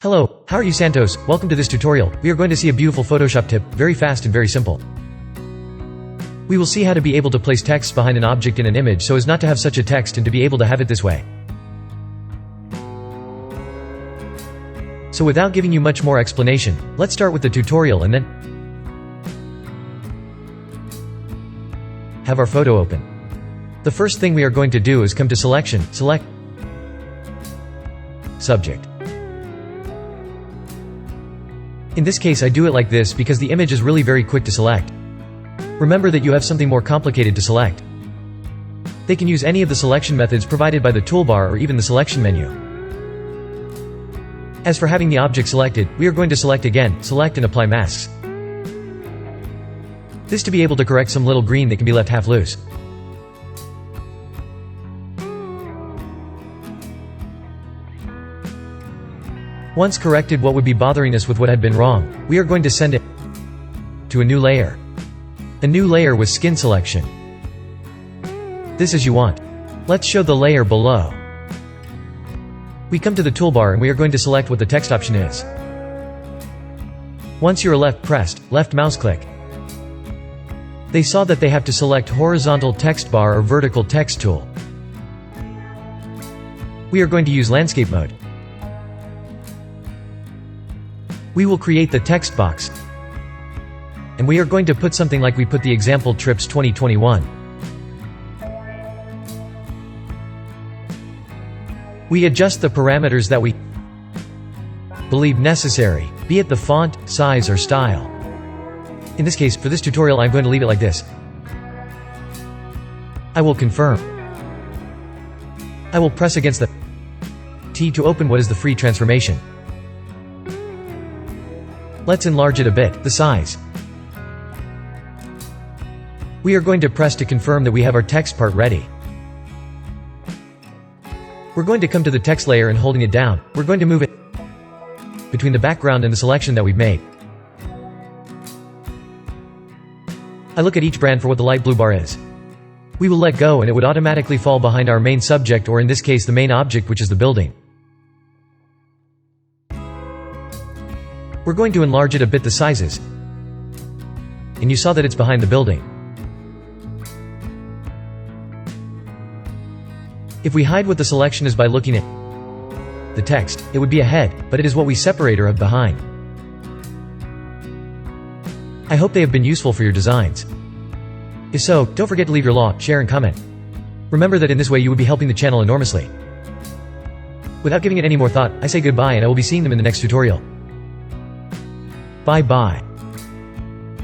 Hello, how are you Santos? Welcome to this tutorial. We are going to see a beautiful Photoshop tip, very fast and very simple. We will see how to be able to place text behind an object in an image so as not to have such a text and to be able to have it this way. So without giving you much more explanation, let's start with the tutorial and then have our photo open. The first thing we are going to do is come to Selection, select Subject. In this case I do it like this because the image is really very quick to select. Remember that you have something more complicated to select. They can use any of the selection methods provided by the toolbar or even the selection menu. As for having the object selected, we are going to select again, select and apply masks. This to be able to correct some little green that can be left half loose. Once corrected what would be bothering us with what had been wrong, we are going to send it to a new layer. A new layer with skin selection. This as you want. Let's show the layer below. We come to the toolbar and we are going to select what the text option is. Once you are left pressed, left mouse click. They saw that they have to select horizontal text bar or vertical text tool. We are going to use landscape mode. We will create the text box. And we are going to put something like we put the example trips 2021. We adjust the parameters that we believe necessary, be it the font, size or style. In this case, for this tutorial I'm going to leave it like this. I will confirm. I will press against the T to open what is the free transformation. Let's enlarge it a bit, the size. We are going to press to confirm that we have our text part ready. We're going to come to the text layer and holding it down, we're going to move it between the background and the selection that we've made. I look at each brand for what the light blue bar is. We will let go and it would automatically fall behind our main subject, or in this case the main object, which is the building. We're going to enlarge it a bit, the sizes. And you saw that it's behind the building. If we hide what the selection is by looking at the text, it would be a head, but it is what we separate or have behind. I hope they have been useful for your designs. If so, don't forget to leave your like, share and comment. Remember that in this way you would be helping the channel enormously. Without giving it any more thought, I say goodbye and I will be seeing them in the next tutorial. Bye bye.